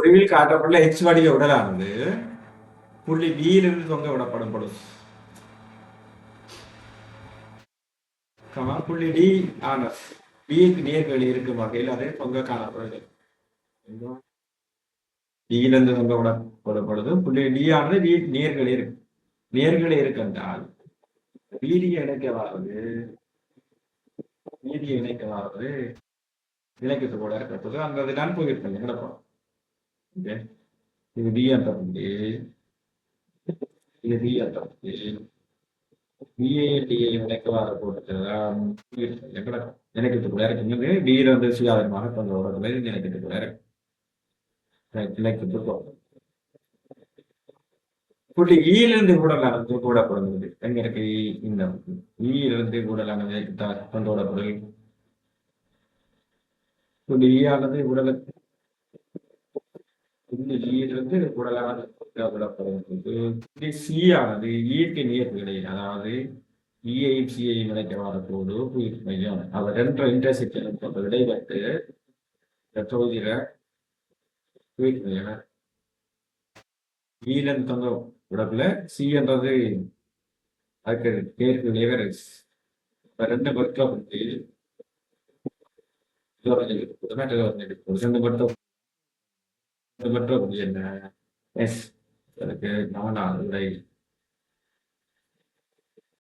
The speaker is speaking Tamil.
முடிவில் காட்டப்பட்டுள்ள எச் வடிவ உடலானது புள்ளி பியிலிருந்து தொங்க விடப்படும் பொழுது புள்ளி டி ஆன பிக்கு நேர்வழி இருக்கும் வகையில் அதை தொங்க காணப்படுது. டியிலிருந்து தொங்க விடப்படும் பொழுது புள்ளி டி ஆனது டி நேர்களை இருக்கு. நேர்களை இருக்கின்றால் வீதியை இணைக்கவாவது வீதியை இணைக்கவாவது இலக்கியத்து கூட இருக்கிறது அந்த இதெல்லாம் போயிருக்கேன் கிடப்போம். ஓகே, இது டி என்ற புள்ளி, இது டி என்ற புள்ளி, பிஏடியை இணைக்கவாறு போட்டுதான் கிடக்கும். இலக்கியத்துக்குள்ள இருக்குங்கிறது டியில வந்து சுயாதீனமாக கொண்ட உறவுகளை இலக்கியத்துக்குள்ள இருக்கு. இலக்கியத்துக்கு புள்ளி ஈலிருந்து கூடலானது கூடப்படுகிறது. எங்க இருக்கு இந்த ஈலிருந்து கூடலானது கொண்டு விடப்படுது. புள்ளி ஈயானது உடலுக்கு புள்ளி ஈலிருந்து கூடலானது விடப்படுகிறது. புள்ளி சி ஆனது ஈர்க்கு நேர்களை, அதாவது இயையும் சியையும் இணைக்கவாறு போது உயிர் மையம் அவர் ரெண்டு இன்டர்செக்ஷன் போன்ற இடைப்பட்டு தொகுதியில உயிர் மையம் ஈலன் தொங்க விடக்குள்ள சி என்றது அதுக்கு நேருக்கு நேர் ரெண்டு பட்டம் ரெண்டு பட்டம் என்ன எஸ் அதுக்கு 4வது விடை